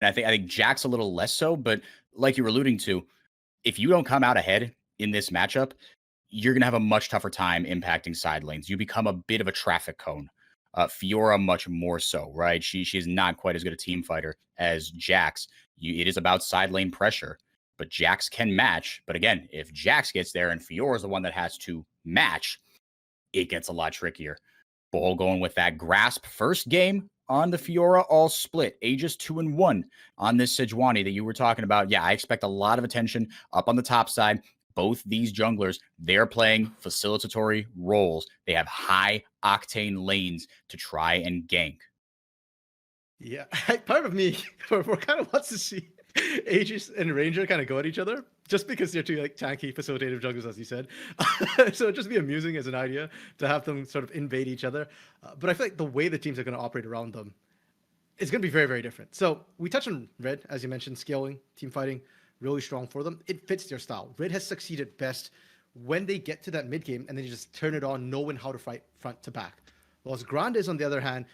And I think Jack's a little less so, but like you were alluding to, if you don't come out ahead in this matchup, you're going to have a much tougher time impacting side lanes. You become a bit of a traffic cone. Fiora much more so, right? She's not quite as good a team fighter as Jax. It is about side lane pressure, but Jax can match. But again, if Jax gets there and Fiora is the one that has to match, it gets a lot trickier. Bull going with that grasp first game on the Fiora, all split. Aegis 2-1 on this Sejuani that you were talking about. Yeah, I expect a lot of attention up on the top side. Both these junglers, they're playing facilitatory roles. They have high octane lanes to try and gank. Yeah, part of me, we're kind of wants to see Aegis and Ranger kind of go at each other, just because they're two like tanky, facilitative junglers, as you said. So it'd just be amusing as an idea to have them sort of invade each other. But I feel like the way the teams are going to operate around them is going to be very, very different. So we touched on Red, as you mentioned, scaling, team fighting, really strong for them. It fits their style. Red has succeeded best when they get to that mid game and then you just turn it on, knowing how to fight front to back. Los Grandes, on the other hand,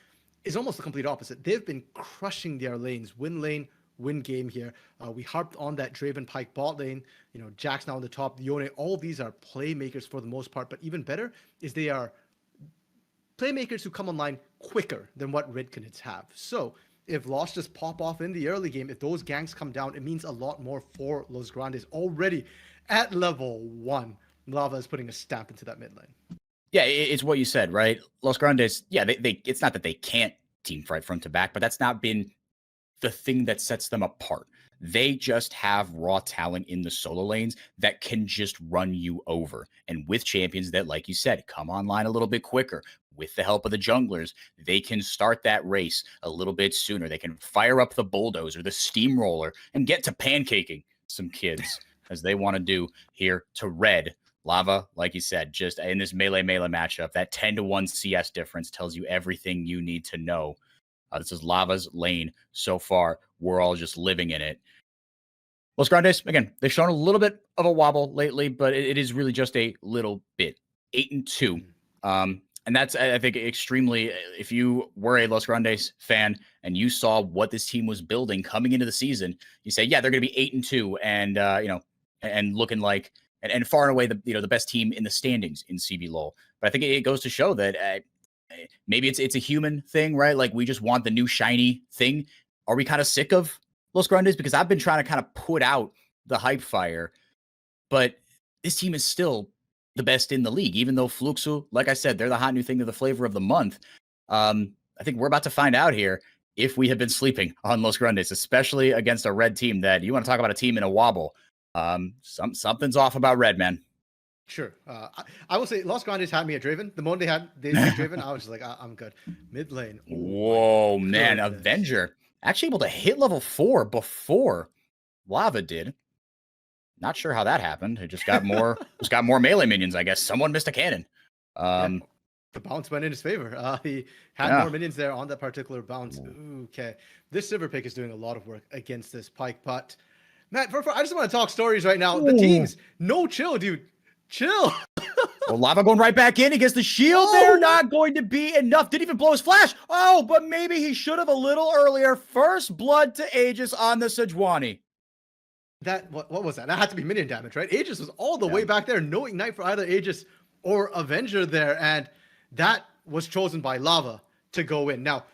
is almost the complete opposite. They've been crushing their lanes, win lane, win game here. We harped on that Draven Pike bot lane. You know, Jax now on the top, Yone. All of these are playmakers for the most part, but even better is they are playmakers who come online quicker than what Red Canids have. So if Lost just pop off in the early game, if those ganks come down, it means a lot more for Los Grandes already at level 1. Lava is putting a stamp into that mid lane. Yeah, it's what you said, right? Los Grandes, yeah, they it's not that they can't team fight front to back, but that's not been the thing that sets them apart. They just have raw talent in the solo lanes that can just run you over. And with champions that, like you said, come online a little bit quicker, with the help of the junglers, they can start that race a little bit sooner. They can fire up the bulldozer, the steamroller, and get to pancaking some kids as they want to do here to Red. Lava, like you said, just in this melee matchup, that 10-1 CS difference tells you everything you need to know. This is Lava's lane so far. We're all just living in it. Los Grandes, again, they've shown a little bit of a wobble lately, but it is really just a little bit. 8-2. And that's, I think, extremely, if you were a Los Grandes fan and you saw what this team was building coming into the season, you say, yeah, they're going to be 8-2 and, and looking like, and far and away the best team in the standings in CBLOL. But I think it goes to show that maybe it's a human thing, right? Like we just want the new shiny thing. Are we kind of sick of Los Grandes? Because I've been trying to kind of put out the hype fire, but this team is still the best in the league, even though Fluxu, like I said, they're the hot new thing, they're the flavor of the month. I think we're about to find out here if we have been sleeping on Los Grandes, especially against a Red team that you want to talk about a team in a wobble. Something's off about Red, man. Sure. I will say Los Grandes had me at Draven. The moment they had Draven, I was just like, I'm good. Mid lane. Whoa, man. Goodness. Avenger actually able to hit level 4 before Lava did. Not sure how that happened. It just got more melee minions, I guess. Someone missed a cannon. The bounce went in his favor. He had more minions there on that particular bounce. Okay. This silver pick is doing a lot of work against this Pike, but Matt, I just want to talk stories right now. The teams, no chill, dude. Chill. Well, Lava going right back in against the shield. They're not going to be enough. Didn't even blow his flash. Oh, but maybe he should have a little earlier. First blood to Aegis on the Sejuani. That what was that? That had to be minion damage, right? Aegis was all the way back there. No ignite for either Aegis or Avenger there. And that was chosen by Lava to go in. Now,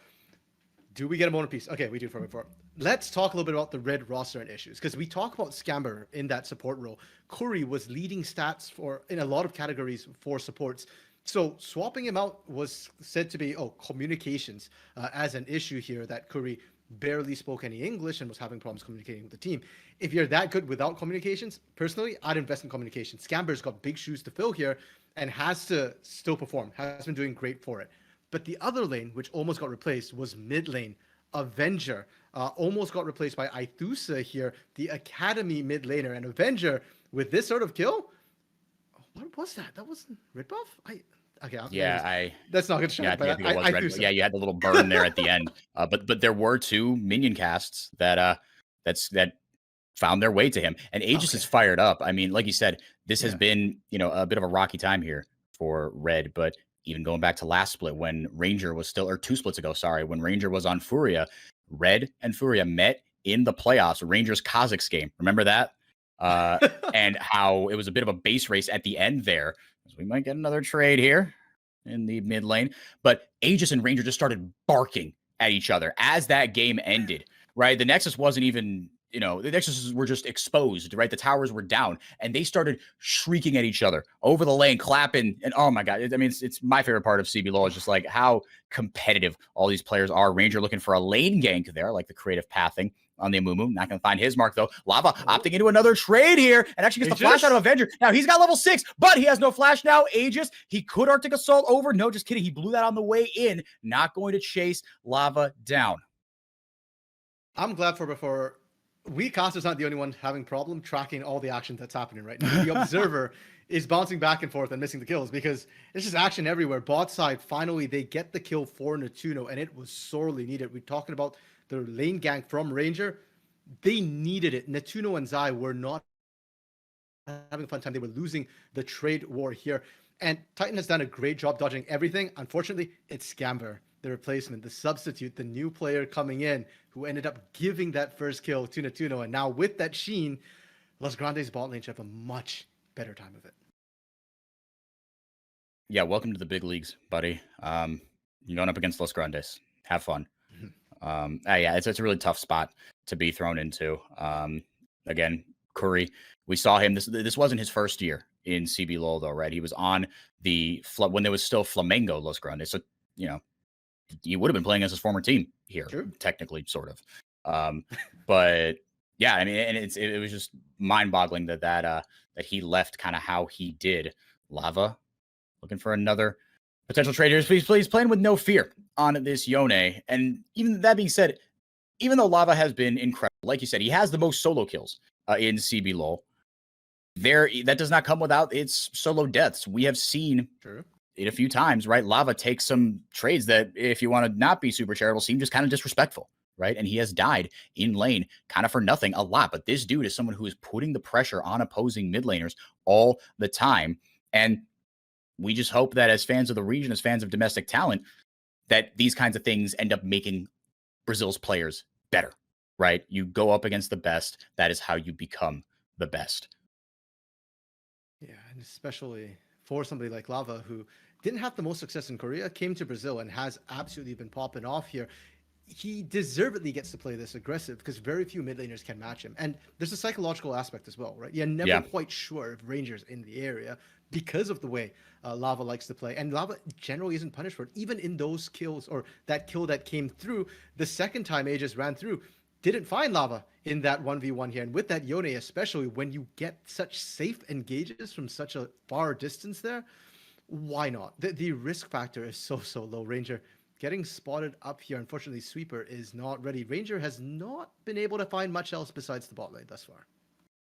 do we get a moment piece? Okay, we do for before. Let's talk a little bit about the Red roster and issues, because we talk about Scamber in that support role. Curry was leading stats in a lot of categories for supports. So swapping him out was said to be, communications as an issue here, that Curry barely spoke any English and was having problems communicating with the team. If you're that good without communications, personally, I'd invest in communications. Scamber's got big shoes to fill here and has to still perform, has been doing great for it. But the other lane, which almost got replaced, was mid lane. Avenger almost got replaced by Aithusa here, the Academy mid laner. And Avenger, with this sort of kill, what was that? That wasn't red buff? That's not good. Yeah, I think it was red. Yeah, you had the little burn there at the end. But there were 2 minion casts that found their way to him, and Aegis is fired up. I mean, like you said, this has been a bit of a rocky time here for Red, but even going back to last split when Ranger was still, or 2 splits ago, sorry, when Ranger was on Furia, Red and Furia met in the playoffs, Rangers Kazakhs game. Remember that? And how it was a bit of a base race at the end there. So we might get another trade here in the mid lane. But Aegis and Ranger just started barking at each other as that game ended, right? The Nexus wasn't even, the Nexuses were just exposed, right? The towers were down and they started shrieking at each other over the lane, clapping. And oh my God, I mean, it's my favorite part of CBLOL is just like how competitive all these players are. Ranger looking for a lane gank there, like the creative pathing on the Amumu. Not going to find his mark, though. Lava opting into another trade here and actually gets the flash out of Avenger. Now, he's got level 6, but he has no flash now. Aegis, he could Arctic Assault over. No, just kidding. He blew that on the way in. Not going to chase Lava down. I'm glad before WeCasters not the only one having problem tracking all the action that's happening right now. The observer is bouncing back and forth and missing the kills because it's just action everywhere. Bot side, finally, they get the kill for Natuno, and it was sorely needed. We're talking about the lane gank from Ranger. They needed it. Natuno and Zai were not having a fun time. They were losing the trade war here. And Titan has done a great job dodging everything. Unfortunately, it's Scamber, the replacement, the substitute, the new player coming in who ended up giving that first kill to Natuno. And now with that Sheen, Los Grandes bot lane should have a much better time of it. Yeah, welcome to the big leagues, buddy. You're going up against Los Grandes. Have fun. Yeah, it's a really tough spot to be thrown into. Again, Curry, we saw him. This wasn't his first year in CBLOL though, right? He was on when there was still Flamengo Los Grandes. So, he would have been playing as his former team here, technically, sort of. But yeah, I mean, and it was just mind-boggling that he left kind of how he did. Lava looking for another potential trade here. Please playing with no fear on this Yone. And even that being said, even though Lava has been incredible, like you said, he has the most solo kills in CBLOL. That does not come without its solo deaths. We have seen it a few times, right? Lava takes some trades that, if you want to not be super charitable, seem just kind of disrespectful, right? And he has died in lane kind of for nothing a lot. But this dude is someone who is putting the pressure on opposing mid laners all the time. And we just hope that as fans of the region, as fans of domestic talent, that these kinds of things end up making Brazil's players better, right? You go up against the best. That is how you become the best. Yeah, and especially for somebody like Lava, who didn't have the most success in Korea, came to Brazil and has absolutely been popping off here. He deservedly gets to play this aggressive because very few mid laners can match him. And there's a psychological aspect as well, right? You're never quite sure if Ranger's in the area because of the way Lava likes to play. And Lava generally isn't punished for it. Even in those kills, or that kill that came through, the second time Aegis ran through, didn't find Lava in that 1v1 here. And with that Yone, especially when you get such safe engages from such a far distance there, why not? The risk factor is so low. Ranger getting spotted up here. Unfortunately, Sweeper is not ready. Ranger has not been able to find much else besides the bot lane thus far.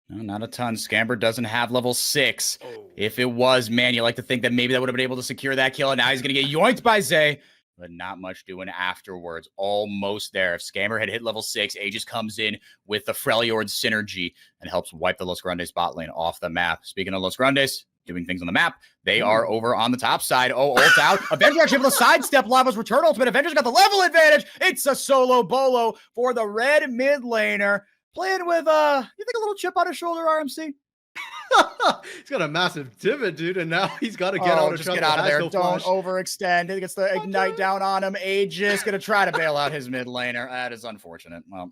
No, not a ton. Scamber doesn't have level 6. If it was, man, you like to think that maybe that would have been able to secure that kill. And now he's going to get yoinked by Zay, but not much doing afterwards. Almost there. If Scamber had hit level 6, Aegis comes in with the Freljord synergy and helps wipe the Los Grandes bot lane off the map. Speaking of Los Grandes, doing things on the map, they are over on the top side. Ult out. Avenger actually able to sidestep Lava's return ultimate. Avenger's got the level advantage. It's a solo bolo for the red mid laner. Playing with, you think a little chip on his shoulder, RMC? He's got a massive divot, dude, and now he's got to get out of trouble. Get out of there. Don't overextend. He gets the ignite down on him. Aegis going to try to bail out his mid laner. That is unfortunate. Well,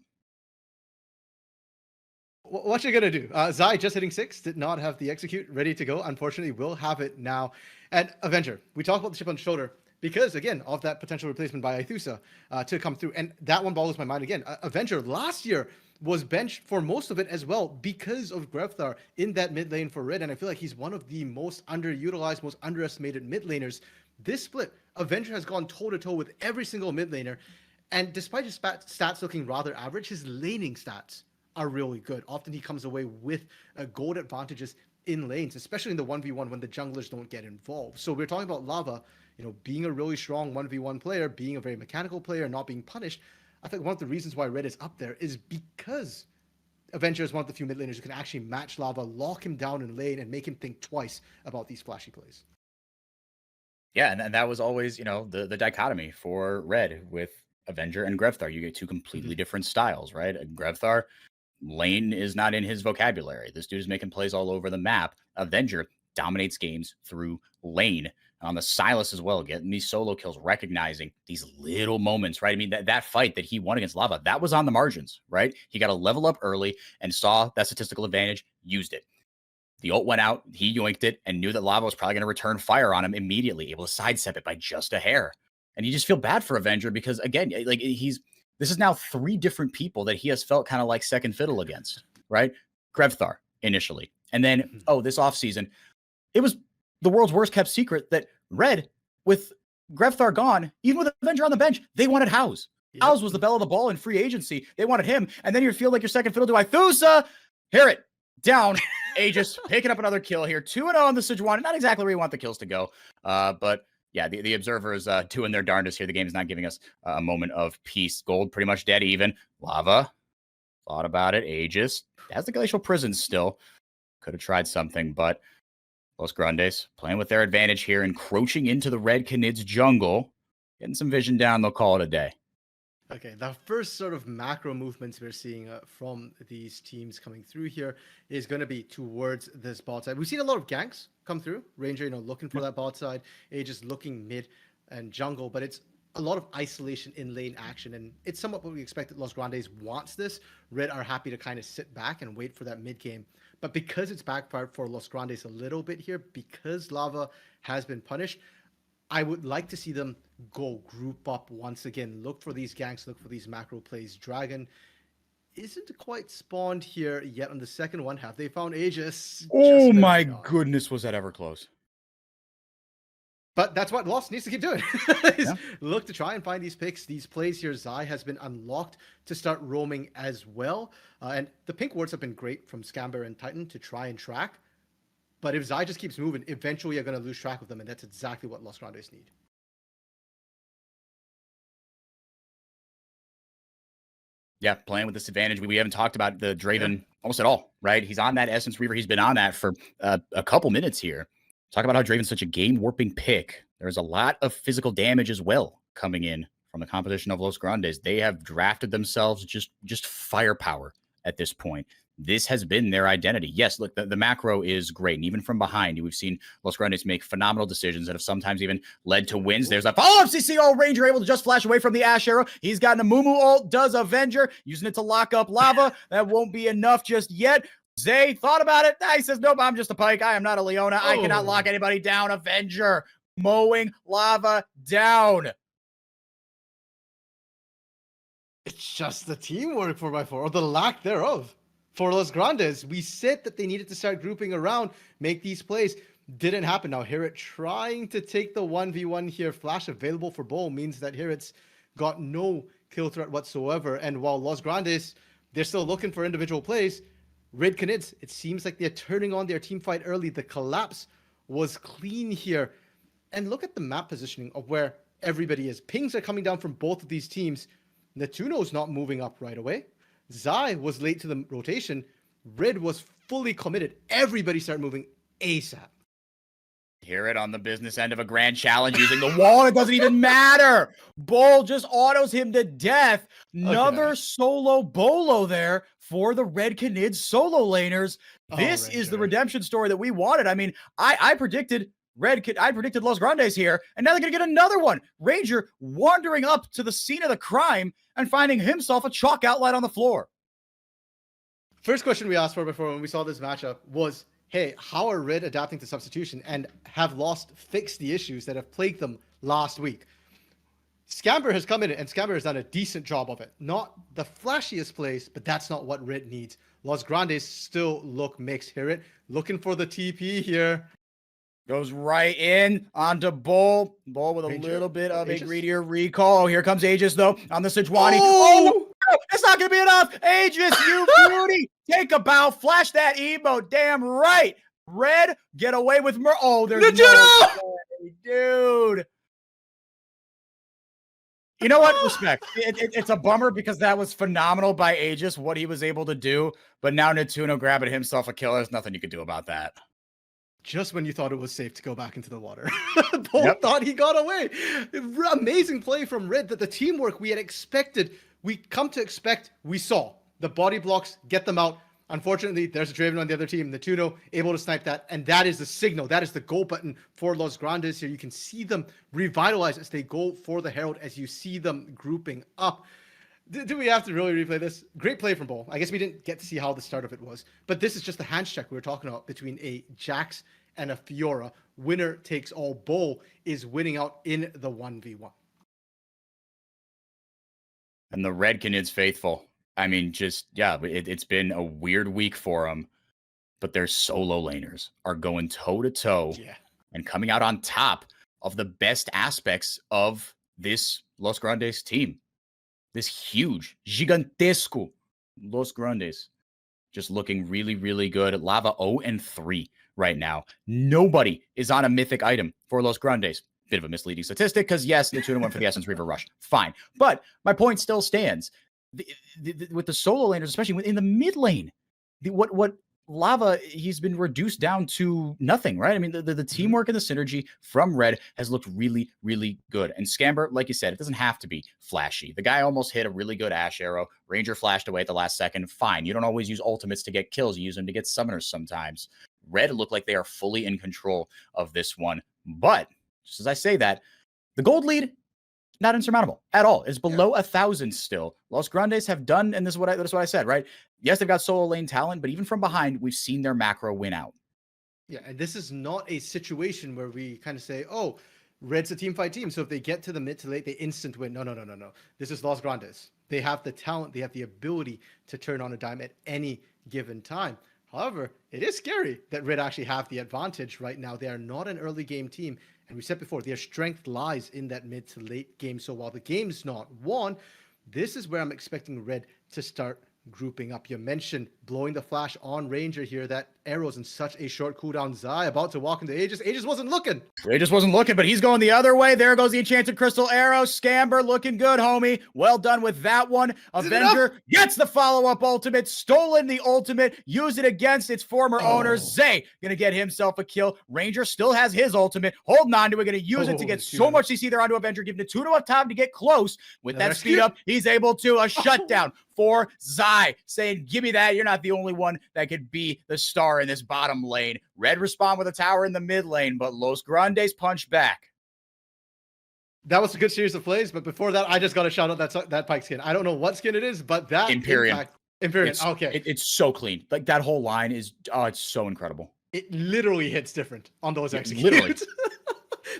what you gonna do? Zai just hitting 6, did not have the execute ready to go. Unfortunately, will have it now. And Avenger, we talk about the chip on the shoulder because, again, of that potential replacement by Aethusa to come through. And that one boggles my mind again. Avenger last year was benched for most of it as well because of Grefthar in that mid lane for Red. And I feel like he's one of the most underutilized, most underestimated mid laners. This split, Avenger has gone toe-to-toe with every single mid laner. And despite his stats looking rather average, his laning stats are really good. Often he comes away with gold advantages in lanes, especially in the 1v1 when the junglers don't get involved. So we're talking about Lava, being a really strong 1v1 player, being a very mechanical player, not being punished. I think one of the reasons why Red is up there is because Avenger is one of the few mid laners who can actually match Lava, lock him down in lane, and make him think twice about these flashy plays. Yeah, and that was always, the dichotomy for Red with Avenger and Grevthar. You get two completely different styles, right? Grevthar, lane is not in his vocabulary. This dude is making plays all over the map. Avenger dominates games through lane. On the Silas as well, getting these solo kills, recognizing these little moments, right? I mean, that fight that he won against Lava, that was on the margins, right? He got a level up early and saw that statistical advantage, used it. The ult went out, he yoinked it, and knew that Lava was probably going to return fire on him immediately, able to sidestep it by just a hair. And you just feel bad for Avenger because, again, like this is now 3 different people that he has felt kind of like second fiddle against, right? Grevthar initially. And then, this offseason, it was the world's worst kept secret that Red, with Grevthar gone, even with Avenger on the bench, they wanted House. Yep. House was the belle of the ball in free agency. They wanted him. And then you feel like your second fiddle to Ithusa. Hear it. Down. Aegis picking up another kill here. 2-0 on the Sejuani. Not exactly where you want the kills to go. But yeah, the observers doing their darndest here. The game is not giving us a moment of peace. Gold pretty much dead even. Lava. Thought about it. Aegis has the Glacial Prison still. Could have tried something, but Los Grandes playing with their advantage here, encroaching into the red Canids jungle. Getting some vision down, they'll call it a day. Okay, the first sort of macro movements we're seeing from these teams coming through here is going to be towards this bot side. We've seen a lot of ganks come through. Ranger, looking for that bot side. Aegis looking mid and jungle, but it's a lot of isolation in lane action, and it's somewhat what we expected. Los Grandes wants this. Red are happy to kind of sit back and wait for that mid game. But because it's backfired for Los Grandes a little bit here, because Lava has been punished, I would like to see them go group up once again. Look for these ganks, look for these macro plays. Dragon isn't quite spawned here yet on the second one. Have they found Aegis? Oh my goodness, was that ever close? But that's what Lost needs to keep doing. Look to try and find these picks, these plays here. Zai has been unlocked to start roaming as well. And the pink wards have been great from Scamber and Titan to try and track. But if Zai just keeps moving, eventually you're going to lose track of them. And that's exactly what Los Grandes need. Yeah, playing with this advantage. We haven't talked about the Draven almost at all, right? He's on that Essence Reaver. He's been on that for a couple minutes here. Talk about how Draven's such a game-warping pick. There's a lot of physical damage as well coming in from the composition of Los Grandes. They have drafted themselves just firepower at this point. This has been their identity. Yes, look, the macro is great. And even from behind, we've seen Los Grandes make phenomenal decisions that have sometimes even led to wins. There's a follow-up CC Ranger able to just flash away from the Ash Arrow. He's got an Amumu ult, does Avenger, using it to lock up Lava. That won't be enough just yet. Zay thought about it. He says, nope, I'm just a Pike. I am not a Leona. I cannot lock anybody down. Avenger mowing Lava down. It's just the teamwork 4x4, or the lack thereof. For Los Grandes, we said that they needed to start grouping around, make these plays. Didn't happen. Now, Hirit trying to take the 1v1 here. Flash available for Bull means that Hirit's got no kill threat whatsoever. And while Los Grandes, they're still looking for individual plays, Red Canids, it seems like they're turning on their team fight early. The collapse was clean here. And look at the map positioning of where everybody is. Pings are coming down from both of these teams. Netuno's not moving up right away. Zai was late to the rotation. Red was fully committed. Everybody started moving ASAP. Hear it on the business end of a grand challenge using the wall. It doesn't even matter. Bull just autos him to death. Another solo bolo there for the Red Canids solo laners. This is the redemption story that we wanted. I mean, I predicted I predicted Los Grandes here, and now they're going to get another one. Ranger wandering up to the scene of the crime and finding himself a chalk outline on the floor. First question we asked for before when we saw this matchup was, hey, how are Red adapting to substitution, and have Lost fixed the issues that have plagued them last week? Scamber has come in, and Scamber has done a decent job of it. Not the flashiest plays, but that's not what Red needs. Los Grandes still look mixed. Hear it? Looking for the TP here. Goes right in onto Bull. Bull with a little bit of a greedier recall. Oh, here comes Aegis, though, on the Sejuani. Oh, no, it's not going to be enough. Aegis, you beauty. Take a bow. Flash that emote. Damn right. Red, get away with Oh, there's no way, dude. You know what? Respect. It's a bummer because that was phenomenal by Aegis, what he was able to do. But now Netuno grabbing himself a kill. There's nothing you could do about that. just when you thought it was safe to go back into the water. Both thought he got away. Amazing play from Red, that the teamwork we had expected, we come to expect, we saw. The body blocks, get them out. Unfortunately, there's a Draven on the other team, Natuno, able to snipe that, and that is the signal. That is the go button for Los Grandes here. You can see them revitalize as they go for the Herald, as you see them grouping up. Do we have to really replay this? Great play from Bull. I guess we didn't get to see how the start of it was, but this is just the hands check we were talking about between a Jax and a Fiora. Winner takes all. Bull is winning out in the 1v1. And the Red Canids faithful. I mean, just, yeah, it's been a weird week for them, but their solo laners are going toe-to-toe and coming out on top of the best aspects of this Los Grandes team. This huge, gigantesco Los Grandes just looking really, really good. Lava 0-3 right now. Nobody is on a mythic item for Los Grandes. Bit of a misleading statistic because, yes, Natuno went for the Essence Reaver Rush. Fine. But my point still stands. With the solo laners, especially in the mid lane, what Lava, he's been reduced down to nothing, right? I mean, the teamwork and the synergy from Red has looked really, really good. And Scamber, like you said, it doesn't have to be flashy. The guy almost hit a really good Ash arrow. Ranger flashed away at the last second. Fine. You don't always use ultimates to get kills. You use them to get summoners sometimes. Red look like they are fully in control of this one. But just as I say that, the gold lead, not insurmountable at all. It's below 1,000 still. Los Grandes have done, and this is what I said, right? Yes, they've got solo lane talent, but even from behind, we've seen their macro win out. Yeah, and this is not a situation where we kind of say, oh, Red's a team fight team, so if they get to the mid to late, they instant win. No. This is Los Grandes. They have the talent, they have the ability to turn on a dime at any given time. However, it is scary that Red actually have the advantage right now. They are not an early game team. And we said before, their strength lies in that mid to late game. So while the game's not won, this is where I'm expecting Red to start grouping up. You mentioned blowing the flash on Ranger here. That arrow's in such a short cooldown. Zai about to walk into Aegis. Aegis wasn't looking. Aegis wasn't looking, but he's going the other way. There goes the Enchanted Crystal Arrow. Scamber looking good, homie. Well done with that one. Avenger gets the follow-up ultimate. Stolen the ultimate. Use it against its former owner. Zay gonna get himself a kill. Ranger still has his ultimate. Holding on to it. Gonna use it to get so much CC there onto Avenger. Giving the Natuno time to get close. With that speed up, he's able to a shutdown for Zai, saying, give me that. You're not the only one that could be the star in this bottom lane. Red respond with a tower in the mid lane, but Los Grandes punch back. That was a good series of plays, but before that, I just got to shout out that Pyke skin. I don't know what skin it is, but that Imperium. Imperium. Okay. It's so clean. Like that whole line is, it's so incredible. It literally hits different on those executes. Literally.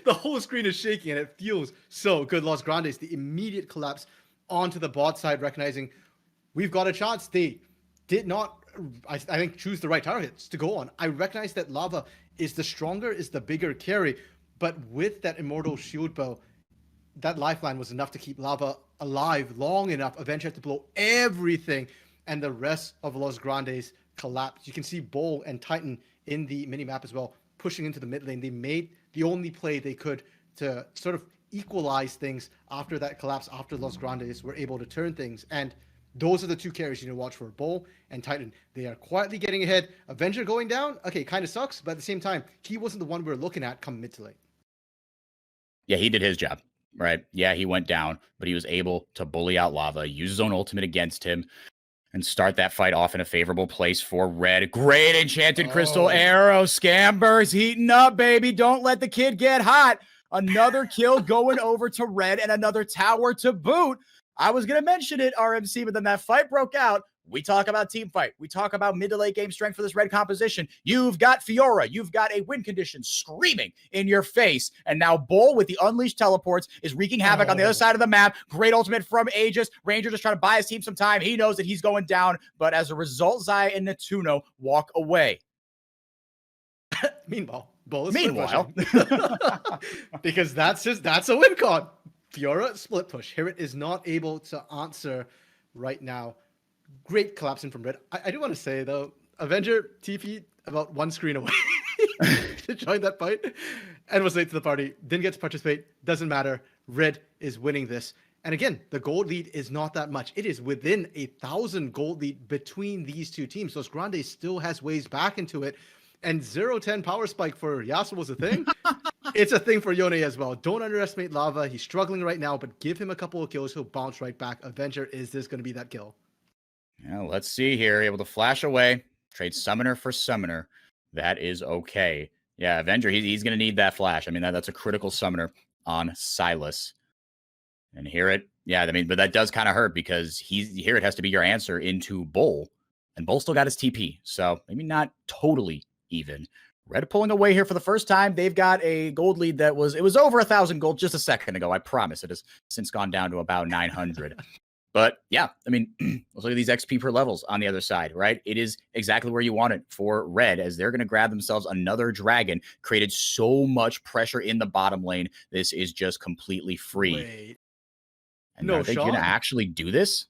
The whole screen is shaking and it feels so good. Los Grandes, the immediate collapse onto the bot side, recognizing we've got a chance. They did not, I think, choose the right targets to go on. I recognize that Lava is the stronger, is the bigger carry, but with that Immortal Shield Bow, that lifeline was enough to keep Lava alive long enough. Eventually had to blow everything, and the rest of Los Grandes collapsed. You can see Bull and Titan in the minimap as well, pushing into the mid lane. They made the only play they could to sort of equalize things after that collapse, after Los Grandes were able to turn things. And those are the two carries you need to watch for, Bull and Titan. They are quietly getting ahead. Avenger going down, okay, kind of sucks, but at the same time, he wasn't the one we were looking at come mid to late. Yeah, he did his job, right? Yeah, he went down, but he was able to bully out Lava, use his own ultimate against him, and start that fight off in a favorable place for Red. Great Enchanted Crystal Arrow. Scamber's heating up, baby. Don't let the kid get hot. Another kill going over to Red and another tower to boot. I was going to mention it, RMC, but then that fight broke out. We talk about team fight. We talk about mid to late game strength for this Red composition. You've got Fiora. You've got a win condition screaming in your face. And now Bull with the unleashed teleports is wreaking havoc on the other side of the map. Great ultimate from Aegis. Ranger just trying to buy his team some time. He knows that he's going down. But as a result, Zai and Natuno walk away. Meanwhile, Bull is because that's a win con. Fiora split push. Here it is not able to answer right now. Great collapsing from Red. I do want to say, though, Avenger TP about one screen away to join that fight and was late to the party. Didn't get to participate. Doesn't matter. Red is winning this. And again, the gold lead is not that much. It is within 1,000 gold lead between these two teams. So Grande still has ways back into it. And 0-10 power spike for Yasuo was a thing. It's a thing for Yone as well. Don't underestimate Lava. He's struggling right now, but give him a couple of kills. He'll bounce right back. Avenger, is this going to be that kill? Yeah, let's see here. Able to flash away. Trade Summoner for Summoner. That is okay. Yeah, Avenger, he's going to need that flash. I mean, that's a critical Summoner on Silas. And here it, yeah, I mean, but that does kind of hurt because here it has to be your answer into Bull. And Bull still got his TP. So maybe not totally even. Red pulling away here for the first time. They've got a gold lead it was over 1,000 gold just a second ago. I promise. It has since gone down to about 900. But yeah, I mean, let's look at these XP per levels on the other side, right? It is exactly where you want it for Red, as they're going to grab themselves another dragon. Created so much pressure in the bottom lane. This is just completely free. Wait. And no, are they going to actually do this?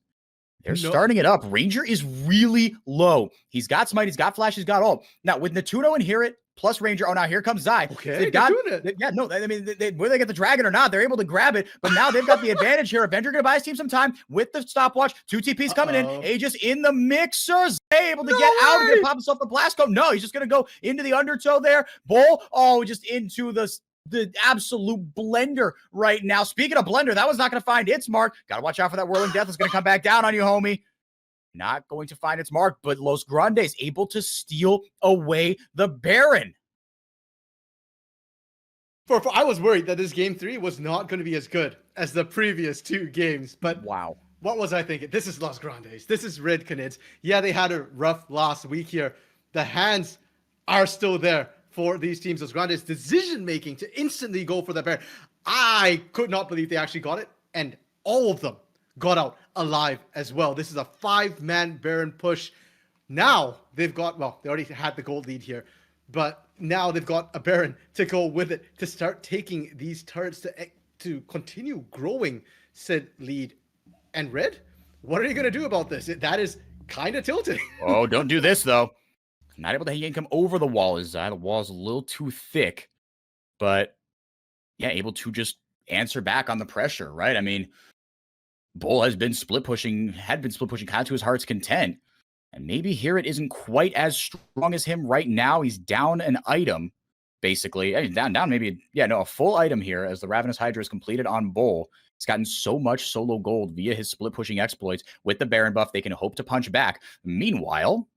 They're starting it up. Ranger is really low. He's got smite, he's got flash, he's got ult. Now, with Natuno and Hear It plus Ranger, oh, now here comes Zai. Okay, they've got, yeah, no, I mean, whether they get the dragon or not, they're able to grab it, but now they've got the advantage here. Avenger going to buy his team some time with the stopwatch. 2 TPs coming in. Aegis in the mixer. Zai able to get out and pop himself the blast cone. No, he's just going to go into the undertow there. Bull, just into the absolute blender right now. Speaking of blender, that was not going to find its mark. Got to watch out for that whirling death. It's going to come back down on you, homie. Not going to find its mark, but Los Grandes able to steal away the Baron. I was worried that this game 3 was not going to be as good as the previous 2 games, but wow. What was I thinking? This is Los Grandes. This is Red Canids. Yeah, they had a rough last week here. The hands are still there for these teams. Los Grandes' decision-making to instantly go for the Baron. I could not believe they actually got it, and all of them got out alive as well. This is a 5-man Baron push. Now they've got, well, they already had the gold lead here, but now they've got a Baron to go with it to start taking these turrets to continue growing said lead. And Red, what are you going to do about this? That is kind of tilting. Oh, don't do this, though. Not able to yank him over the wall. The wall is a little too thick, but yeah, able to just answer back on the pressure, right? I mean, Bull had been split pushing kind of to his heart's content. And maybe here it isn't quite as strong as him right now. He's down an item, basically. He's down maybe, a full item here as the Ravenous Hydra is completed on Bull. He's gotten so much solo gold via his split pushing exploits. With the Baron buff, they can hope to punch back. Meanwhile,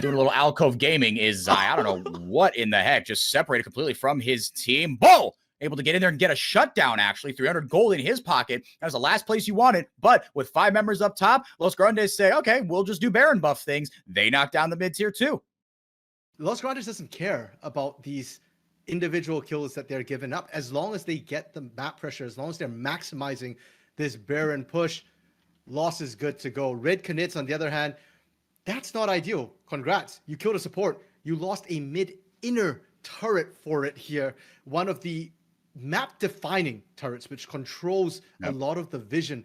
doing a little alcove gaming is, I don't know what in the heck, just separated completely from his team. Bull able to get in there and get a shutdown, actually. 300 gold in his pocket. That was the last place you wanted. But with 5 members up top, Los Grandes say, okay, we'll just do Baron buff things. They knock down the mid-tier too. Los Grandes doesn't care about these individual kills that they're giving up. As long as they get the map pressure, as long as they're maximizing this Baron push, Loss is good to go. Red Canids, on the other hand, that's not ideal. Congrats. You killed a support. You lost a mid-inner turret for it here. One of the map-defining turrets, which controls a lot of the vision,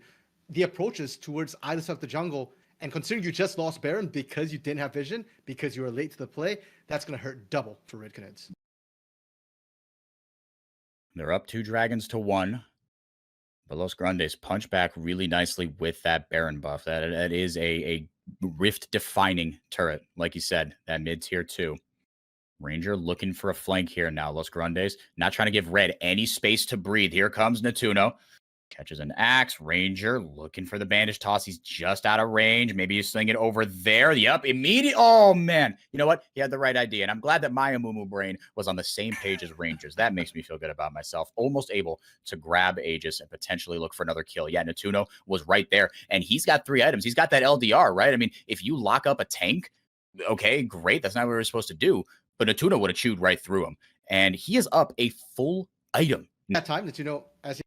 the approaches towards either side of the jungle. And considering you just lost Baron because you didn't have vision, because you were late to the play, that's going to hurt double for Red Canids. They're up 2 dragons to 1. But Los Grandes punch back really nicely with that Baron buff. That is a rift-defining turret, like you said, that mid-tier 2. Ranger looking for a flank here now. Los Grandes not trying to give Red any space to breathe. Here comes Natuno. Catches an axe. Ranger looking for the bandage toss. He's just out of range. Maybe he's slinging it over there. Yep, immediate. Oh, man. You know what? He had the right idea. And I'm glad that my Amumu brain was on the same page as Rangers. That makes me feel good about myself. Almost able to grab Aegis and potentially look for another kill. Yeah, Natuno was right there. And he's got 3 items. He's got that LDR, right? I mean, if you lock up a tank, okay, great. That's not what we were supposed to do. But Natuno would have chewed right through him. And he is up a full item. That time, Natuno, as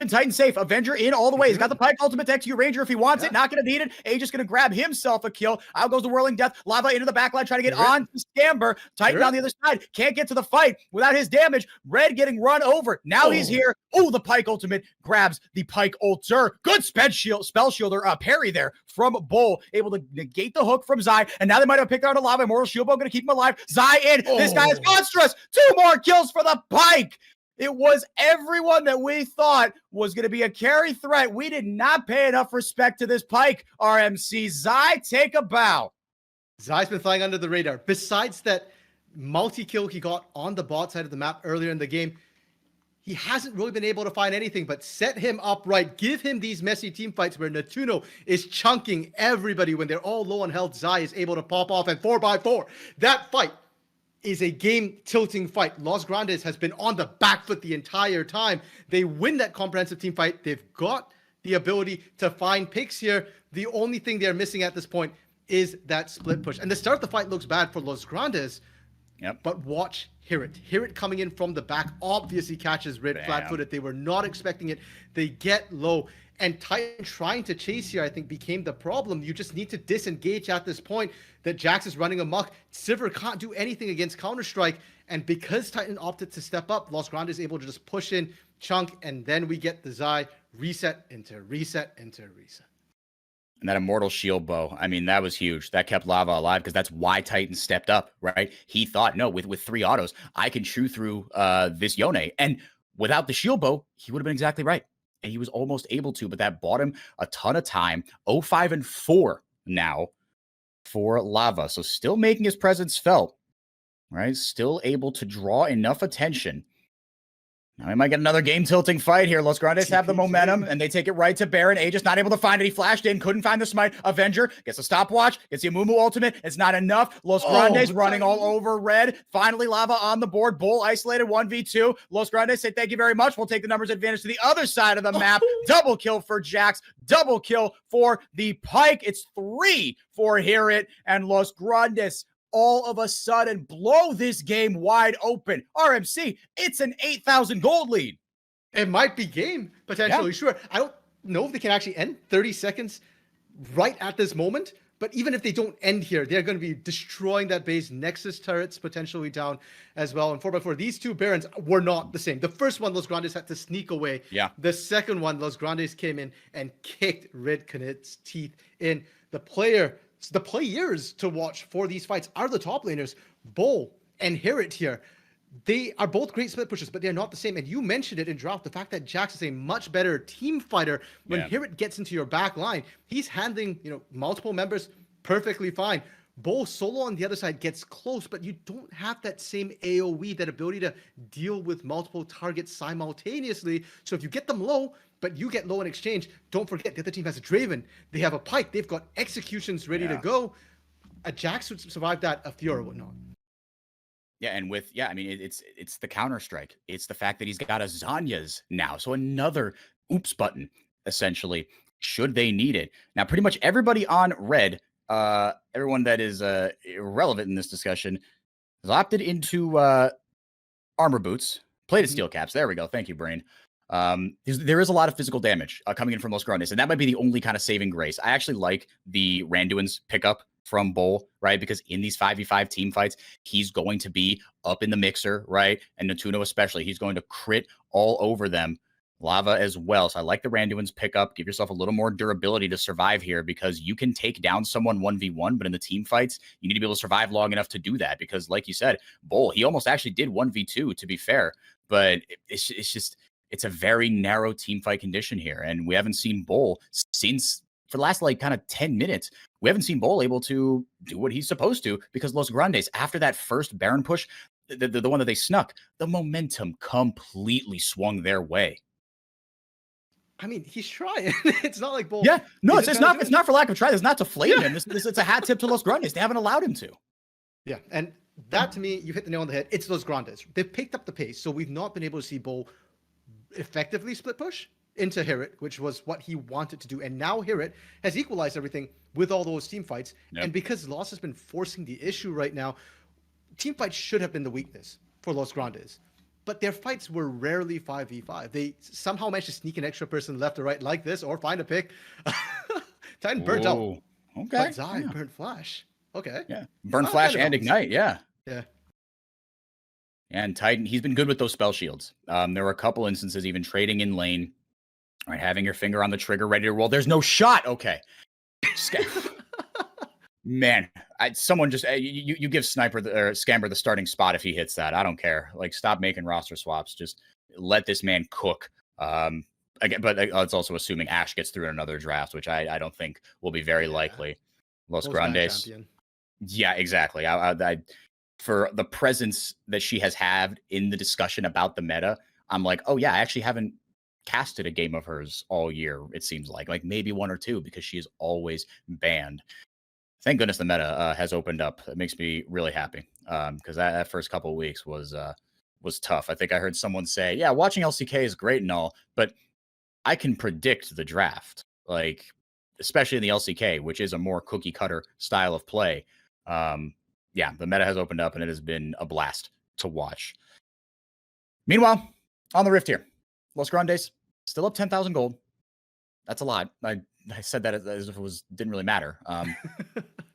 Titan safe. Avenger in all the way. He's got the Pike ultimate to execute Ranger if he wants it. Not going to need it. Aegis going to grab himself a kill. Out goes the Whirling Death. Lava into the backline trying to get on to Scamber. Titan on the other side. Can't get to the fight without his damage. Red getting run over. Now he's here. Oh, the Pike ultimate grabs the Pike ulter. Good spell shielder parry there from Bull. Able to negate the hook from Zai. And now they might have picked out a Lava. Immortal Shield Bow going to keep him alive. Zai in. This guy is monstrous. 2 more kills for the Pike. It was everyone that we thought was going to be a carry threat. We did not pay enough respect to this Pike. RMC Zai, take a bow. Zai's been flying under the radar. Besides that multi-kill he got on the bot side of the map earlier in the game, he hasn't really been able to find anything, but set him up right. Give him these messy team fights where Natuno is chunking everybody when they're all low on health. Zai is able to pop off and 4x4. That fight is a game tilting fight. Los Grandes has been on the back foot the entire time. They win that comprehensive team fight. They've got the ability to find picks here. The only thing they're missing at this point is that split push. And the start of the fight looks bad for Los Grandes. Yep. But watch Hirit. Hirit coming in from the back obviously catches Red flat-footed. They were not expecting it. They get low. And Titan trying to chase here, I think, became the problem. You just need to disengage at this point that Jax is running amok. Sivir can't do anything against Counter-Strike. And because Titan opted to step up, Los Grandes is able to just push in, chunk, and then we get the Zai reset into reset into reset. And that Immortal Shield bow, I mean, that was huge. That kept Lava alive because that's why Titan stepped up, right? He thought, no, with 3 autos, I can chew through this Yone. And without the shield bow, he would have been exactly right. And he was almost able to, but that bought him a ton of time. 0-5-4 now for Lava. So still making his presence felt, right? Still able to draw enough attention. Now we might get another game tilting fight here. Los Grandes have the momentum and they take it right to Baron. Aegis not able to find it. He flashed in, couldn't find the smite. Avenger gets a stopwatch, gets the Amumu ultimate. It's not enough. Los Grandes running all over red. Finally, Lava on the board. Bull isolated 1v2. Los Grandes say thank you very much. We'll take the numbers advantage to the other side of the map. Double kill for Jax. Double kill for the Pike. It's 3 for Hirit and Los Grandes. All of a sudden blow this game wide open. RMC, it's an 8,000 gold lead. It might be game, potentially, sure. I don't know if they can actually end 30 seconds right at this moment, but even if they don't end here, they're going to be destroying that base. Nexus turrets potentially down as well. And 4x4, these two Barons were not the same. The first one, Los Grandes had to sneak away. Yeah. The second one, Los Grandes came in and kicked Red Canids' teeth in. The players to watch for these fights are the top laners, Bull and Hirit here. They are both great split pushers, but they're not the same. And you mentioned it in draft, the fact that Jax is a much better team fighter. When Hirit gets into your back line, he's handling, multiple members perfectly fine. Bull solo on the other side gets close, but you don't have that same AoE, that ability to deal with multiple targets simultaneously. So if you get them low, but you get low in exchange, don't forget the other team has a Draven. They have a Pike. They've got executions ready to go. A Jax would survive that. A Fiora would not. Yeah, and it's the Counter-Strike. It's the fact that he's got a Zanya's now. So another oops button, essentially, should they need it. Now, pretty much everybody on red, everyone that is irrelevant in this discussion, has opted into armor boots, plated steel caps. There we go. Thank you, Brain. There is a lot of physical damage coming in from Los Grandes, and that might be the only kind of saving grace. I actually like the Randuin's pickup from Bull, right? Because in these 5v5 team fights, he's going to be up in the mixer, right? And Natuno especially, he's going to crit all over them. Lava as well. So I like the Randuin's pickup. Give yourself a little more durability to survive here, because you can take down someone 1v1, but in the team fights, you need to be able to survive long enough to do that. Because like you said, Bull, he almost actually did 1v2, to be fair, but it's a very narrow team fight condition here. And we haven't seen Bull since, for the last kind of 10 minutes, we haven't seen Bull able to do what he's supposed to, because Los Grandes, after that first Baron push, the one that they snuck, the momentum completely swung their way. I mean, he's trying. It's not like Bull. Yeah, no, it's not for lack of trying. It's not to flame him. It's a hat tip to Los Grandes. They haven't allowed him to. Yeah, and that, to me, you hit the nail on the head. It's Los Grandes. They've picked up the pace, so we've not been able to see Bull effectively split push into Hirit, which was what he wanted to do. And now Hirit has equalized everything with all those team fights. Yep. And because Loss has been forcing the issue right now, team fights should have been the weakness for Los Grandes. But their fights were rarely 5v5. They somehow managed to sneak an extra person left or right like this, or find a pick. Titan burnt out. Okay. But Zai burnt Flash. Okay. Yeah. Burn Flash and Ignite. Yeah. Yeah. And Titan, he's been good with those spell shields. There were a couple instances, even trading in lane, right, having your finger on the trigger, ready to roll. There's no shot. Okay. Man, someone just you give Sniper or Scamber the starting spot if he hits that. I don't care. Stop making roster swaps. Just let this man cook. Again, but it's also assuming Ash gets through another draft, which I don't think will be very likely. Los Grandes. Yeah, exactly. For the presence that she has had in the discussion about the meta, I'm like, oh yeah, I actually haven't casted a game of hers all year. It seems like maybe one or two because she is always banned. Thank goodness the meta has opened up. It makes me really happy because that first couple of weeks was tough. I think I heard someone say, yeah, watching LCK is great and all, but I can predict the draft, like especially in the LCK, which is a more cookie cutter style of play. Yeah, the meta has opened up and it has been a blast to watch. Meanwhile, on the Rift here, Los Grandes still up 10,000 gold. That's a lot. I said that as if it didn't really matter.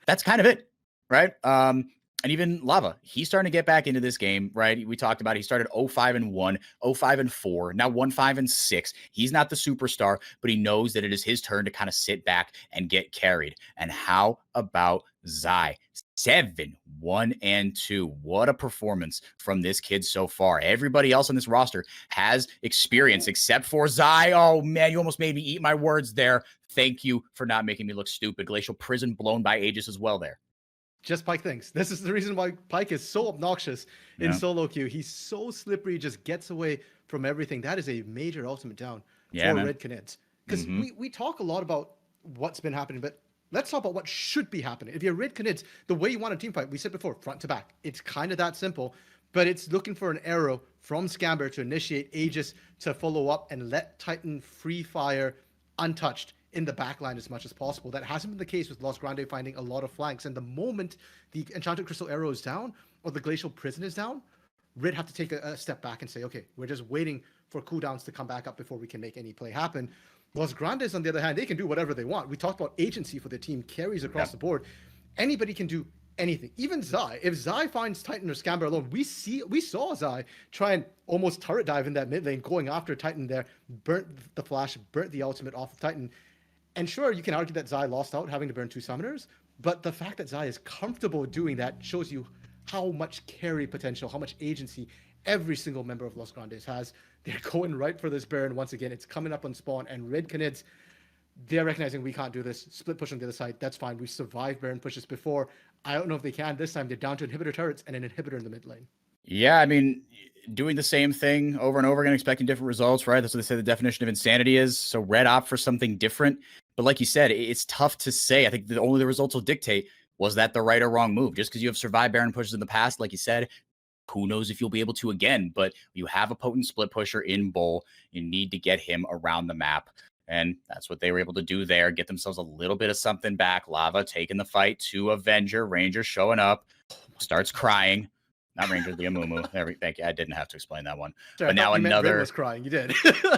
That's kind of it, right? And even Lava, he's starting to get back into this game, right? We talked about he started 0-5-1, 0-5-4, now 1-5-6. He's not the superstar, but he knows that it is his turn to kind of sit back and get carried. And how about Zai? 7-1-2. What a performance from this kid so far. Everybody else on this roster has experience except for Zai. Oh man, you almost made me eat my words there. Thank you for not making me look stupid. Glacial Prison blown by Aegis as well there. Just Pyke thinks. This is the reason why Pyke is so obnoxious in solo queue. He's so slippery, just gets away from everything. That is a major ultimate down for Red Canids. Because we talk a lot about what's been happening, but let's talk about what should be happening. If you're Red Canids, the way you want a team fight, we said before, front to back. It's kind of that simple, but it's looking for an arrow from Scamber to initiate Aegis to follow up and let Titan free fire untouched in the backline as much as possible. That hasn't been the case with Los Grande finding a lot of flanks. And the moment the Enchanted Crystal Arrow is down or the Glacial Prison is down, Rid have to take a step back and say, okay, we're just waiting for cooldowns to come back up before we can make any play happen. Los Grandes, on the other hand, they can do whatever they want. We talked about agency for the team, carries across the board. Anybody can do anything. Even Zai. If Zai finds Titan or Scamber alone, we saw Zai try and almost turret dive in that mid lane, going after Titan there, burnt the flash, burnt the ultimate off of Titan. And sure, you can argue that Zai lost out having to burn 2 summoners, but the fact that Zai is comfortable doing that shows you how much carry potential, how much agency every single member of Los Grandes has. They're going right for this Baron once again. It's coming up on spawn, and Red Canids, they're recognizing we can't do this. Split push on the other side, that's fine. We survived Baron pushes before. I don't know if they can this time. They're down to inhibitor turrets and an inhibitor in the mid lane. Yeah, I mean, doing the same thing over and over again, expecting different results, right? That's what they say the definition of insanity is. So Red opt for something different. But like you said, it's tough to say. I think only the results will dictate, was that the right or wrong move? Just because you have survived Baron pushes in the past, like you said, who knows if you'll be able to again. But you have a potent split pusher in Bull. You need to get him around the map. And that's what they were able to do there. Get themselves a little bit of something back. Lava taking the fight to Avenger. Ranger showing up. Starts crying. Not Ranger, the Amumu. Thank you. I didn't have to explain that one. Sorry, but now another was crying. You did.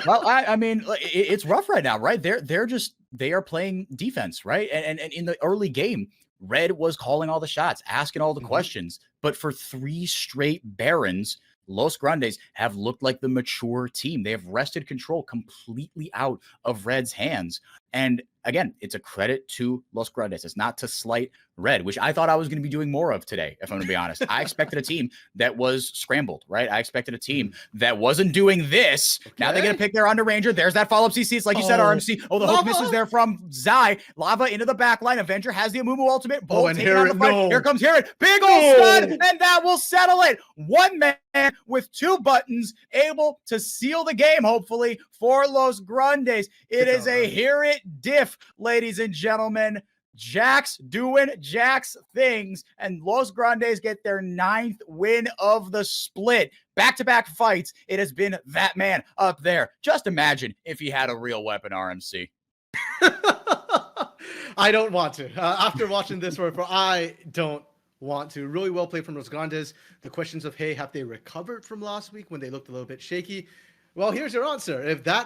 Well, I mean, it's rough right now, right? They are playing defense, right? And in the early game, Red was calling all the shots, asking all the questions. But for 3 straight Barons, Los Grandes have looked like the mature team. They have wrested control completely out of Red's hands. And again, it's a credit to Los Grandes. It's not to slight Red, which I thought I was going to be doing more of today, if I'm going to be honest. I expected a team that was scrambled, right? I expected a team that wasn't doing this. Okay. Now they're going to pick their under Ranger. There's that follow-up CC. It's like you said, RMC. Oh, the hook misses there from Zai. Lava into the back line. Avenger has the Amumu ultimate. Bolt and here comes Herod. Big old stun, and that will settle it. One man with 2 buttons able to seal the game, hopefully, for Los Grandes. It is a hear it diff, ladies and gentlemen. Jax doing Jax things, and Los Grandes get their 9th win of the split. Back-to-back fights. It has been that man up there. Just imagine if he had a real weapon, RMC. I don't want to. After watching this, I don't want to. Really well played from Los Grandes. The questions of, hey, have they recovered from last week when they looked a little bit shaky? Well, here's your answer. If that